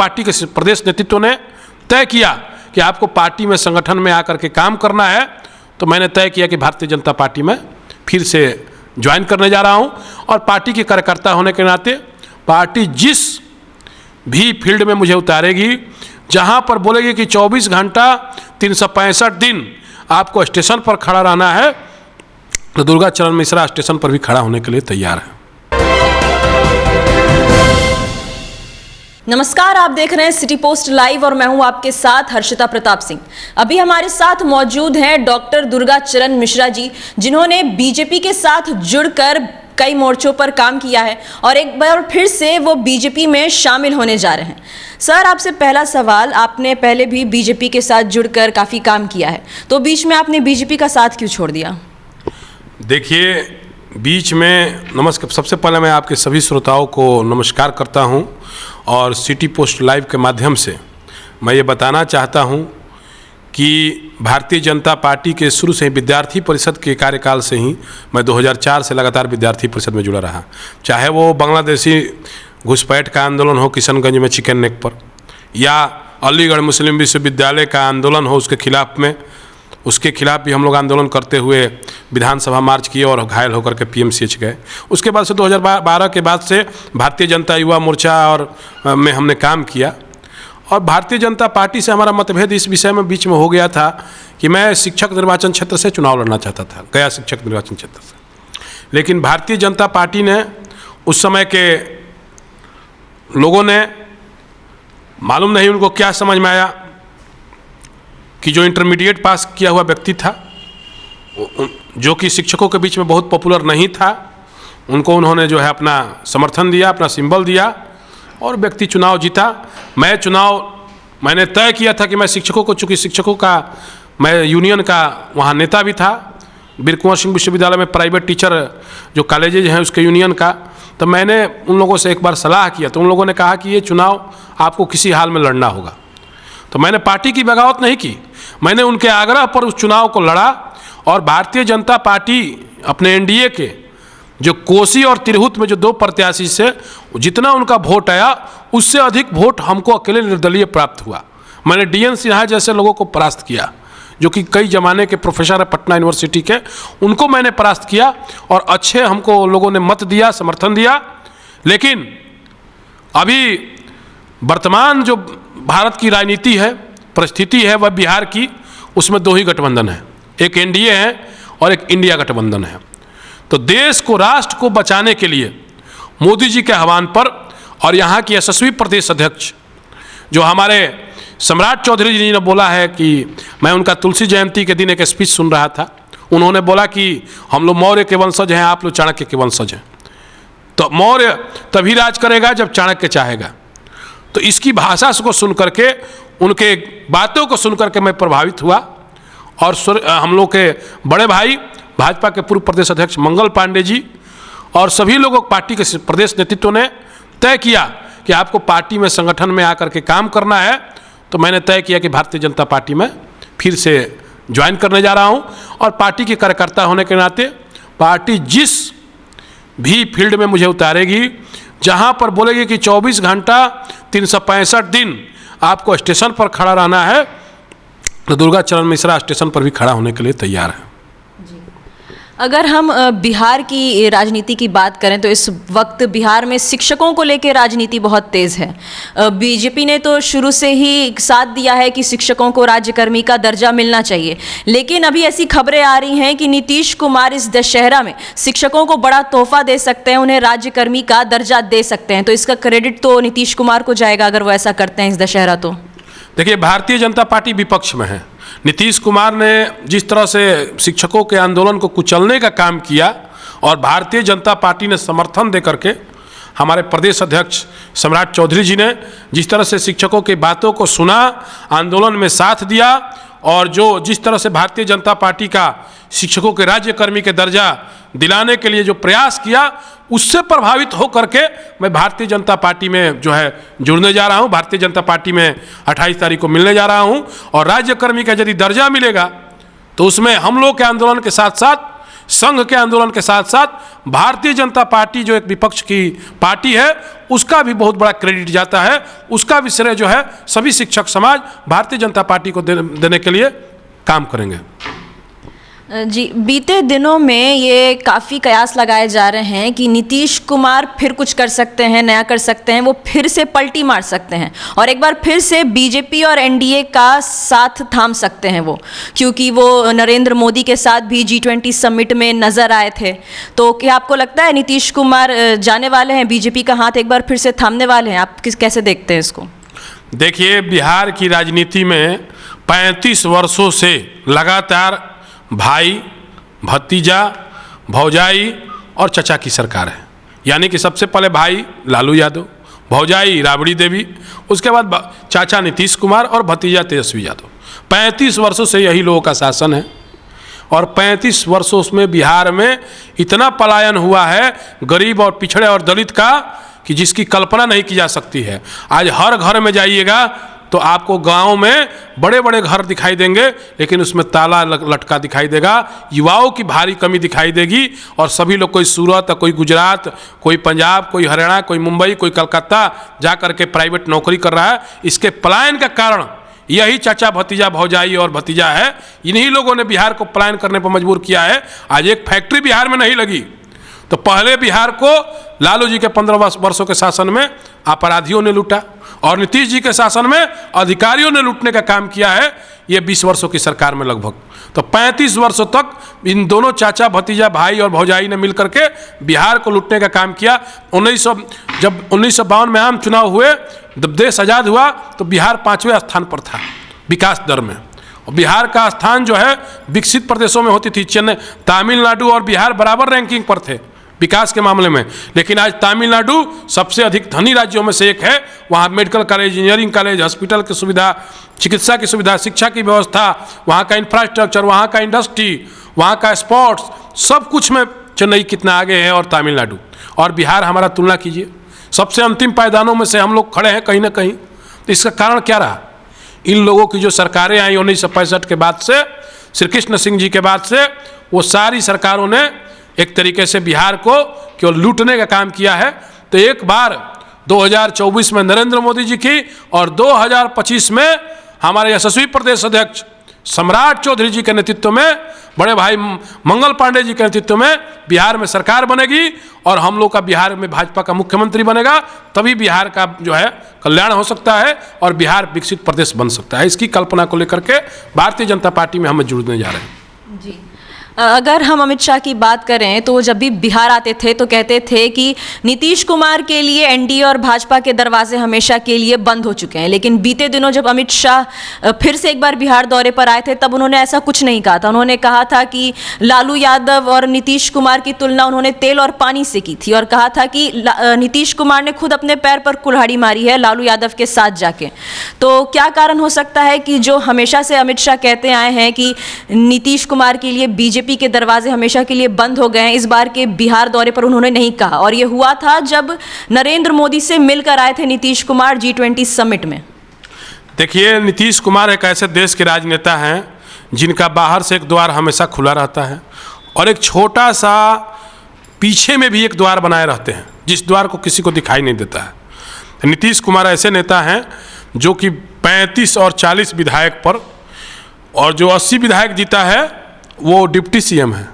Party के प्रदेश नेतृत्व ने तय किया कि आपको पार्टी में, संगठन में आकर के काम करना है, तो मैंने तय किया कि भारतीय जनता पार्टी में फिर से ज्वाइन करने जा रहा हूं। और पार्टी के कार्यकर्ता होने के नाते पार्टी जिस भी फील्ड में मुझे उतारेगी, जहां पर बोलेगी कि 24 घंटा 365 दिन आपको स्टेशन पर खड़ा रहना है, तो दुर्गा चरण मिश्रा स्टेशन पर भी खड़ा होने के लिए तैयार है। नमस्कार, आप देख रहे हैं सिटी पोस्ट लाइव और मैं हूं आपके साथ हर्षिता प्रताप सिंह। अभी हमारे साथ मौजूद हैं डॉक्टर दुर्गा चरण मिश्रा जी, जिन्होंने बीजेपी के साथ जुड़कर कई मोर्चों पर काम किया है और एक बार फिर से वो बीजेपी में शामिल होने जा रहे हैं। सर, आपसे पहला सवाल, आपने पहले भी बीजेपी के साथ जुड़कर काफ़ी काम किया है, तो बीच में आपने बीजेपी का साथ क्यों छोड़ दिया? देखिए, बीच में नमस्कार, सबसे पहले मैं आपके सभी श्रोताओं को नमस्कार करता हूं और सिटी पोस्ट लाइव के माध्यम से मैं ये बताना चाहता हूं कि भारतीय जनता पार्टी के शुरू से ही विद्यार्थी परिषद के कार्यकाल से ही मैं 2004 से लगातार विद्यार्थी परिषद में जुड़ा रहा। चाहे वो बांग्लादेशी घुसपैठ का आंदोलन हो किशनगंज में चिकन नेक पर, या अलीगढ़ मुस्लिम विश्वविद्यालय का आंदोलन हो उसके खिलाफ भी हम लोग आंदोलन करते हुए विधानसभा मार्च किए और घायल होकर के पीएमसीएच गए। उसके बाद से 2012 के बाद से भारतीय जनता युवा मोर्चा और में हमने काम किया। और भारतीय जनता पार्टी से हमारा मतभेद इस विषय में बीच में हो गया था कि मैं शिक्षक निर्वाचन क्षेत्र से चुनाव लड़ना चाहता था, गया शिक्षक निर्वाचन क्षेत्र से। लेकिन भारतीय जनता पार्टी ने, उस समय के लोगों ने, मालूम नहीं उनको क्या समझ में आया कि जो इंटरमीडिएट पास किया हुआ व्यक्ति था, जो कि शिक्षकों के बीच में बहुत पॉपुलर नहीं था, उनको उन्होंने जो है अपना समर्थन दिया, अपना सिंबल दिया और व्यक्ति चुनाव जीता। मैंने तय किया था कि मैं शिक्षकों को, चूँकि शिक्षकों का मैं यूनियन का वहाँ नेता भी था, वीर कुंवर सिंह विश्वविद्यालय में प्राइवेट टीचर जो कॉलेजेज हैं उसके यूनियन का, तो मैंने उन लोगों से एक बार सलाह किया, तो उन लोगों ने कहा कि ये चुनाव आपको किसी हाल में लड़ना होगा। तो मैंने पार्टी की बगावत नहीं की, मैंने उनके आग्रह पर उस चुनाव को लड़ा और भारतीय जनता पार्टी अपने एनडीए के जो कोसी और तिरहुत में जो 2 प्रत्याशी से जितना उनका वोट आया, उससे अधिक वोट हमको अकेले निर्दलीय प्राप्त हुआ। मैंने डीएन सिन्हा जैसे लोगों को परास्त किया, जो कि कई जमाने के प्रोफेसर है पटना यूनिवर्सिटी के, उनको मैंने परास्त किया और अच्छे हमको लोगों ने मत दिया, समर्थन दिया। लेकिन अभी वर्तमान जो भारत की राजनीति है, परिस्थिति है, वह बिहार की, उसमें 2 ही गठबंधन है, एक एनडीए है और एक इंडिया गठबंधन है। तो देश को, राष्ट्र को बचाने के लिए मोदी जी के आह्वान पर और यहाँ की यशस्वी प्रदेश अध्यक्ष जो हमारे सम्राट चौधरी जी ने बोला है कि मैं उनका तुलसी जयंती के दिन एक स्पीच सुन रहा था, उन्होंने बोला कि हम लोग मौर्य के वंशज हैं, आप लोग चाणक्य के वंशज हैं। तो मौर्य तभी राज करेगा जब चाणक्य चाहेगा। तो इसकी भाषा को सुन करके, उनके बातों को सुन करके मैं प्रभावित हुआ और हम लोग के बड़े भाई भाजपा के पूर्व प्रदेश अध्यक्ष मंगल पांडे जी और सभी लोगों, पार्टी के प्रदेश नेतृत्व ने तय किया कि आपको पार्टी में, संगठन में आकर के काम करना है, तो मैंने तय किया कि भारतीय जनता पार्टी में फिर से ज्वाइन करने जा रहा हूं। और पार्टी के कार्यकर्ता होने के नाते पार्टी जिस भी फील्ड में मुझे उतारेगी, जहां पर बोलेगी कि 24 घंटा 365 दिन आपको स्टेशन पर खड़ा रहना है, तो दुर्गा चरण मिश्रा स्टेशन पर भी खड़ा होने के लिए तैयार है। अगर हम बिहार की राजनीति की बात करें तो इस वक्त बिहार में शिक्षकों को लेकर राजनीति बहुत तेज़ है। बीजेपी ने तो शुरू से ही साथ दिया है कि शिक्षकों को राज्यकर्मी का दर्जा मिलना चाहिए, लेकिन अभी ऐसी खबरें आ रही हैं कि नीतीश कुमार इस दशहरा में शिक्षकों को बड़ा तोहफा दे सकते हैं, उन्हें राज्यकर्मी का दर्जा दे सकते हैं। तो इसका क्रेडिट तो नीतीश कुमार को जाएगा अगर वो ऐसा करते हैं इस दशहरा। तो देखिए, भारतीय जनता पार्टी विपक्ष में है। नीतीश कुमार ने जिस तरह से शिक्षकों के आंदोलन को कुचलने का काम किया और भारतीय जनता पार्टी ने समर्थन दे करके, हमारे प्रदेश अध्यक्ष सम्राट चौधरी जी ने जिस तरह से शिक्षकों की बातों को सुना, आंदोलन में साथ दिया और जिस तरह से भारतीय जनता पार्टी का शिक्षकों के राज्यकर्मी के दर्जा दिलाने के लिए जो प्रयास किया, उससे प्रभावित होकर के मैं भारतीय जनता पार्टी में जो है जुड़ने जा रहा हूं। भारतीय जनता पार्टी में 28 तारीख को मिलने जा रहा हूं और राज्यकर्मी का यदि दर्जा मिलेगा तो उसमें हम लोग के आंदोलन के साथ साथ संघ के आंदोलन के साथ साथ भारतीय जनता पार्टी जो एक विपक्ष की पार्टी है उसका भी बहुत बड़ा क्रेडिट जाता है। उसका भी श्रेय जो है सभी शिक्षक समाज भारतीय जनता पार्टी को देने के लिए काम करेंगे। जी, बीते दिनों में ये काफ़ी कयास लगाए जा रहे हैं कि नीतीश कुमार फिर कुछ कर सकते हैं, नया कर सकते हैं, वो फिर से पलटी मार सकते हैं और एक बार फिर से बीजेपी और एनडीए का साथ थाम सकते हैं वो, क्योंकि वो नरेंद्र मोदी के साथ भी G20 समिट में नज़र आए थे। तो क्या आपको लगता है नीतीश कुमार जाने वाले हैं, बीजेपी का हाथ एक बार फिर से थामने वाले हैं? आप कैसे देखते हैं इसको? देखिए, बिहार की राजनीति में 35 वर्षों से लगातार भाई, भतीजा, भौजाई और चचा की सरकार है। यानी कि सबसे पहले भाई लालू यादव, भौजाई राबड़ी देवी, उसके बाद चाचा नीतीश कुमार और भतीजा तेजस्वी यादव। 35 वर्षों से यही लोगों का शासन है और 35 वर्षों में बिहार में इतना पलायन हुआ है गरीब और पिछड़े और दलित का कि जिसकी कल्पना नहीं की जा सकती है। आज हर घर में जाइएगा तो आपको गांव में बड़े बड़े घर दिखाई देंगे, लेकिन उसमें ताला लटका दिखाई देगा। युवाओं की भारी कमी दिखाई देगी और सभी लोग कोई सूरत, कोई गुजरात, कोई पंजाब, कोई हरियाणा, कोई मुंबई, कोई कलकत्ता जा करके प्राइवेट नौकरी कर रहा है। इसके पलायन का कारण यही चाचा, भतीजा, भौजाई और भतीजा है। इन्हीं लोगों ने बिहार को पलायन करने पर मजबूर किया है। आज एक फैक्ट्री बिहार में नहीं लगी तो पहले बिहार को लालू जी के 15 वर्षों के शासन में अपराधियों ने लूटा और नीतीश जी के शासन में अधिकारियों ने लूटने का काम किया है। ये 20 वर्षों की सरकार में लगभग तो 35 वर्षों तक इन दोनों चाचा, भतीजा, भाई और भौजाई ने मिलकर के बिहार को लूटने का काम किया। जब 1952 में आम चुनाव हुए, जब देश आज़ाद हुआ तो बिहार 5वें स्थान पर था विकास दर में। और बिहार का स्थान जो है विकसित प्रदेशों में होती थी। चेन्नई, तमिलनाडु और बिहार बराबर रैंकिंग पर थे विकास के मामले में, लेकिन आज तमिलनाडु सबसे अधिक धनी राज्यों में से एक है। वहाँ medical college, engineering college, hospital की सुविधा, चिकित्सा की सुविधा, शिक्षा की व्यवस्था, वहाँ का इंफ्रास्ट्रक्चर, वहाँ का इंडस्ट्री, वहाँ का स्पोर्ट्स, सब कुछ में चेन्नई कितना आगे है और तमिलनाडु और बिहार हमारा तुलना कीजिए, सबसे अंतिम पायदानों में से हम लोग खड़े हैं कहीं ना कहीं। तो इसका कारण क्या रहा? इन लोगों की जो सरकारें आई 1965 के बाद से, श्री कृष्ण सिंह जी के बाद से, वो सारी सरकारों ने एक तरीके से बिहार को केवल लूटने का काम किया है। तो एक बार 2024 में नरेंद्र मोदी जी की और 2025 में हमारे यशस्वी प्रदेश अध्यक्ष सम्राट चौधरी जी के नेतृत्व में, बड़े भाई मंगल पांडे जी के नेतृत्व में बिहार में सरकार बनेगी और हम लोग का बिहार में भाजपा का मुख्यमंत्री बनेगा। तभी बिहार का जो है कल्याण हो सकता है और बिहार विकसित प्रदेश बन सकता है। इसकी कल्पना को लेकर के भारतीय जनता पार्टी में हम जुड़ने जा रहे हैं। जी, अगर हम अमित शाह की बात करें तो जब भी बिहार आते थे तो कहते थे कि नीतीश कुमार के लिए एनडीए और भाजपा के दरवाजे हमेशा के लिए बंद हो चुके हैं, लेकिन बीते दिनों जब अमित शाह फिर से एक बार बिहार दौरे पर आए थे तब उन्होंने ऐसा कुछ नहीं कहा था। उन्होंने कहा था कि लालू यादव और नीतीश कुमार की तुलना उन्होंने तेल और पानी से की थी और कहा था कि नीतीश कुमार ने खुद अपने पैर पर कुल्हाड़ी मारी है लालू यादव के साथ जाके। तो क्या कारण हो सकता है कि जो हमेशा से अमित शाह कहते आए हैं कि नीतीश कुमार के लिए बीजेपी के दरवाजे हमेशा के लिए बंद हो गए हैं, इस बार के बिहार दौरे पर उन्होंने नहीं कहा? और यह हुआ था जब नरेंद्र मोदी से मिलकर आए थे नीतीश कुमार G20 समिट में। देखिए, नीतीश कुमार एक ऐसे देश के राजनेता हैं जिनका बाहर से एक द्वार हमेशा खुला रहता है और एक छोटा सा पीछे में भी एक द्वार बनाए रहते हैं जिस द्वार को किसी को दिखाई नहीं देता है। नीतीश कुमार ऐसे नेता हैं जो कि 35 और 40 विधायक पर, और जो 80 विधायक जीता है वो डिप्टी सीएम है,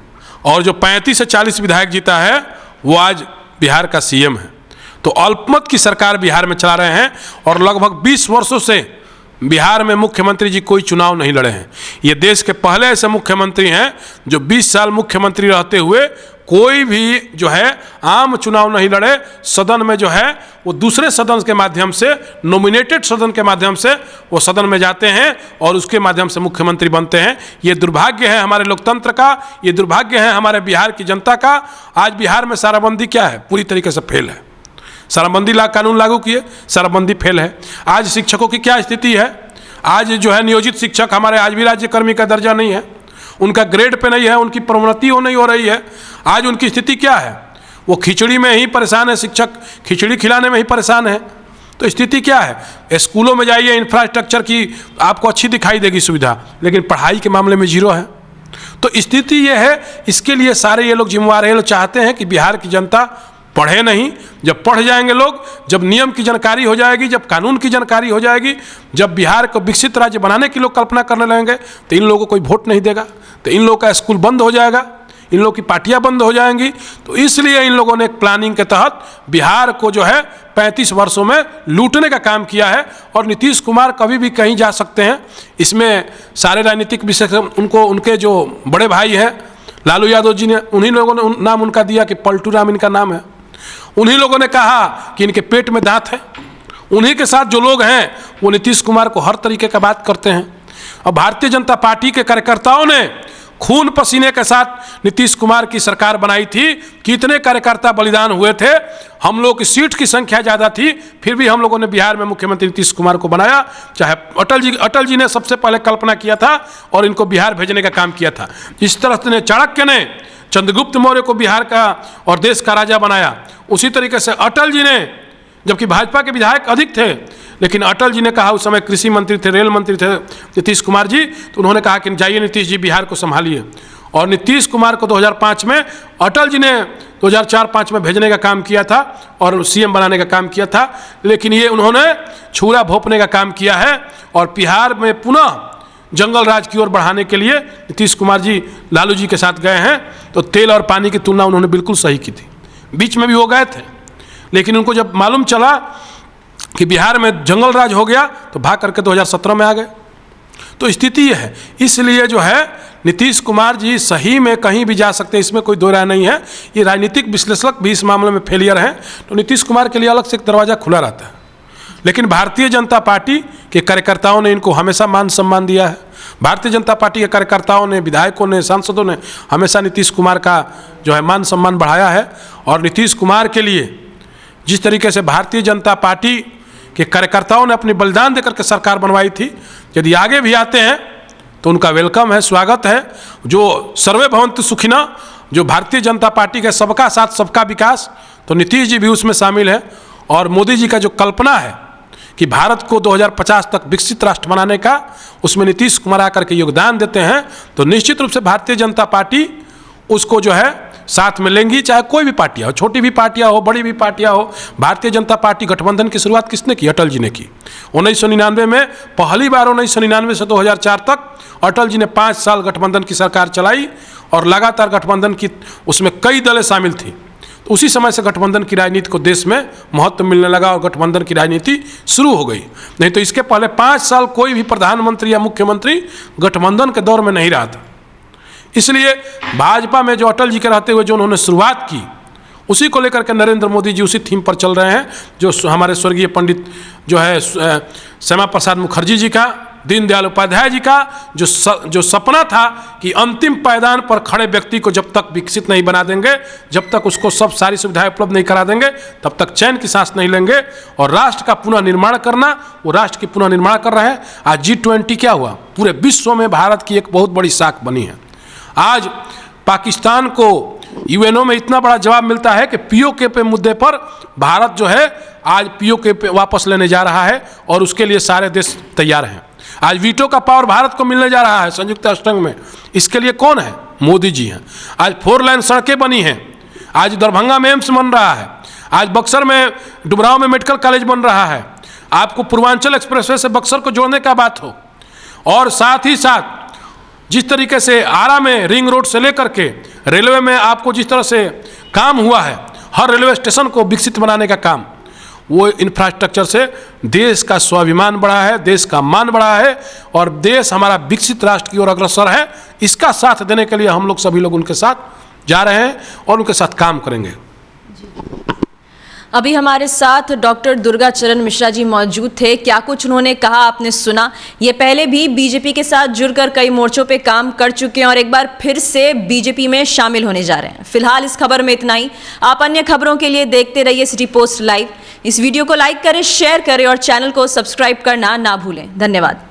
और जो 35 से 40 विधायक जीता है वो आज बिहार का सीएम है। तो अल्पमत की सरकार बिहार में चला रहे हैं और लगभग 20 वर्षों से बिहार में मुख्यमंत्री जी कोई चुनाव नहीं लड़े हैं। ये देश के पहले ऐसे मुख्यमंत्री हैं जो 20 साल मुख्यमंत्री रहते हुए कोई भी जो है आम चुनाव नहीं लड़े। सदन में जो है वो दूसरे सदन के माध्यम से, नॉमिनेटेड सदन के माध्यम से वो सदन में जाते हैं और उसके माध्यम से मुख्यमंत्री बनते हैं। ये दुर्भाग्य है हमारे लोकतंत्र का, ये दुर्भाग्य है हमारे बिहार की जनता का। आज बिहार में शराबबंदी क्या है? पूरी तरीके से फेल है। शराबबंदी कानून लागू किए, शराबबंदी फेल है। आज शिक्षकों की क्या स्थिति है? आज जो है नियोजित शिक्षक हमारे आज भी राज्यकर्मी का दर्जा नहीं है, उनका ग्रेड पे नहीं है, उनकी प्रोन्नति नहीं हो रही है। आज उनकी स्थिति क्या है? वो खिचड़ी में ही परेशान है, शिक्षक खिचड़ी खिलाने में ही परेशान है। तो स्थिति क्या है? स्कूलों में जाइए, इंफ्रास्ट्रक्चर की आपको अच्छी दिखाई देगी सुविधा, लेकिन पढ़ाई के मामले में जीरो है। तो स्थिति ये है, इसके लिए सारे ये लोग जिम्मेवार हैं। लोग चाहते हैं कि बिहार की जनता पढ़े नहीं। जब पढ़ जाएंगे लोग, जब नियम की जानकारी हो जाएगी, जब कानून की जानकारी हो जाएगी, जब बिहार को विकसित राज्य बनाने की लोग कल्पना करने लगेंगे, तो इन लोगों को कोई वोट नहीं देगा, तो इन लोगों का स्कूल बंद हो जाएगा, इन लोगों की पार्टियां बंद हो जाएंगी। तो इसलिए इन लोगों ने एक प्लानिंग के तहत बिहार को जो है 35 वर्षों में लूटने का काम किया है। और नीतीश कुमार कभी भी कहीं जा सकते हैं। इसमें सारे राजनीतिक विशेषज्ञ उनको, उनके जो बड़े भाई हैं लालू यादव जी ने, उन्हीं लोगों ने नाम उनका दिया कि पलटू राम इनका नाम है। उन्हीं लोगों ने कहा कि इनके पेट में दांत है। उन्हीं के साथ जो लोग हैं वो नीतीश कुमार को हर तरीके का बात करते हैं। और भारतीय जनता पार्टी के कार्यकर्ताओं ने खून पसीने के साथ नीतीश कुमार की सरकार बनाई थी। कितने कार्यकर्ता बलिदान हुए थे। हम लोग की सीट की संख्या ज़्यादा थी, फिर भी हम लोगों ने बिहार में मुख्यमंत्री नीतीश कुमार को बनाया। चाहे अटल जी ने सबसे पहले कल्पना किया था और इनको बिहार भेजने का काम किया था। इस तरह से चाणक्य ने चंद्रगुप्त मौर्य को बिहार का और देश का राजा बनाया, उसी तरीके से अटल जी ने, जबकि भाजपा के विधायक अधिक थे, लेकिन अटल जी ने कहा, उस समय कृषि मंत्री थे, रेल मंत्री थे नीतीश कुमार जी, तो उन्होंने कहा कि जाइए नीतीश जी बिहार को संभालिए। और नीतीश कुमार को 2005 में अटल जी ने 2004-05 में भेजने का काम किया था और सीएम बनाने का काम किया था। लेकिन ये उन्होंने छुरा भोंपने का काम किया है और बिहार में पुनः जंगल राज की ओर बढ़ाने के लिए नीतीश कुमार जी लालू जी के साथ गए हैं। तो तेल और पानी की तुलना उन्होंने बिल्कुल सही की थी। बीच में भी वो गए थे, लेकिन उनको जब मालूम चला कि बिहार में जंगल राज हो गया तो भाग करके 2017 में आ गए। तो स्थिति यह है। इसलिए जो है नीतीश कुमार जी सही में कहीं भी जा सकते हैं, इसमें कोई दो राय नहीं है। ये राजनीतिक विश्लेषक भी इस मामले में फेलियर हैं। तो नीतीश कुमार के लिए अलग से एक दरवाज़ा खुला रहता है। लेकिन भारतीय जनता पार्टी के कार्यकर्ताओं ने इनको हमेशा मान सम्मान दिया है। भारतीय जनता पार्टी के कार्यकर्ताओं ने, विधायकों ने, सांसदों ने हमेशा नीतीश कुमार का जो है मान सम्मान बढ़ाया है। और नीतीश कुमार के लिए जिस तरीके से भारतीय जनता पार्टी के कार्यकर्ताओं ने अपनी बलिदान देकर के सरकार बनवाई थी, यदि आगे भी आते हैं तो उनका वेलकम है, स्वागत है। जो सर्वे भवन्तु सुखिना, जो भारतीय जनता पार्टी के सबका साथ सबका विकास, तो नीतीश जी भी उसमें शामिल है। और मोदी जी का जो कल्पना है कि भारत को 2050 तक विकसित राष्ट्र बनाने का, उसमें नीतीश कुमार आकर के योगदान देते हैं। तो निश्चित रूप से भारतीय जनता पार्टी उसको जो है साथ में लेंगी, चाहे कोई भी पार्टियाँ हो, छोटी भी पार्टियाँ हो, बड़ी भी पार्टियाँ हो। भारतीय जनता पार्टी गठबंधन की शुरुआत किसने की? अटल जी ने की। 1999 में पहली बार 1999 से 2004 तक अटल जी ने 5 साल गठबंधन की सरकार चलाई और लगातार गठबंधन की उसमें कई दलें शामिल थी। तो उसी समय से गठबंधन की राजनीति को देश में महत्व मिलने लगा और गठबंधन की राजनीति शुरू हो गई। नहीं तो इसके पहले 5 साल कोई भी प्रधानमंत्री या मुख्यमंत्री गठबंधन के दौर में नहीं रहा था। इसलिए भाजपा में जो अटल जी के रहते हुए जो उन्होंने शुरुआत की, उसी को लेकर के नरेंद्र मोदी जी उसी थीम पर चल रहे हैं। जो हमारे स्वर्गीय पंडित जो है श्यामा प्रसाद मुखर्जी जी का, दीनदयाल उपाध्याय जी का जो सपना था कि अंतिम पायदान पर खड़े व्यक्ति को जब तक विकसित नहीं बना देंगे, जब तक उसको सब सारी सुविधाएं उपलब्ध नहीं करा देंगे, तब तक चैन की सांस नहीं लेंगे। और राष्ट्र का पुनः निर्माण करना, वो राष्ट्र की पुनः निर्माण कर रहे हैं। आज G20 क्या हुआ? पूरे विश्व में भारत की एक बहुत बड़ी साख बनी है। आज पाकिस्तान को यूएनओ में इतना बड़ा जवाब मिलता है कि पीओके पे मुद्दे पर भारत जो है आज पीओके पे वापस लेने जा रहा है और उसके लिए सारे देश तैयार हैं। आज वीटो का पावर भारत को मिलने जा रहा है संयुक्त राष्ट्र में। इसके लिए कौन है? मोदी जी हैं। आज 4 लाइन सड़कें बनी हैं। आज दरभंगा में एम्स बन रहा है। आज बक्सर में, डुमरांव में मेडिकल कॉलेज बन रहा है। आपको पूर्वांचल एक्सप्रेसवे से बक्सर को जोड़ने का बात हो, और साथ ही साथ जिस तरीके से आरा में रिंग रोड से लेकर के रेलवे में आपको जिस तरह से काम हुआ है, हर रेलवे स्टेशन को विकसित बनाने का काम, वो इंफ्रास्ट्रक्चर से देश का स्वाभिमान बढ़ा है, देश का मान बढ़ा है और देश हमारा विकसित राष्ट्र की ओर अग्रसर है। इसका साथ देने के लिए हम लोग सभी लोग उनके साथ जा रहे हैं और उनके साथ काम करेंगे। अभी हमारे साथ डॉक्टर दुर्गा चरण मिश्रा जी मौजूद थे। क्या कुछ उन्होंने कहा आपने सुना। ये पहले भी बीजेपी के साथ जुड़कर कई मोर्चों पे काम कर चुके हैं और एक बार फिर से बीजेपी में शामिल होने जा रहे हैं। फिलहाल इस खबर में इतना ही। आप अन्य खबरों के लिए देखते रहिए सिटी पोस्ट लाइव। इस वीडियो को लाइक करें, शेयर करें और चैनल को सब्सक्राइब करना ना भूलें। धन्यवाद।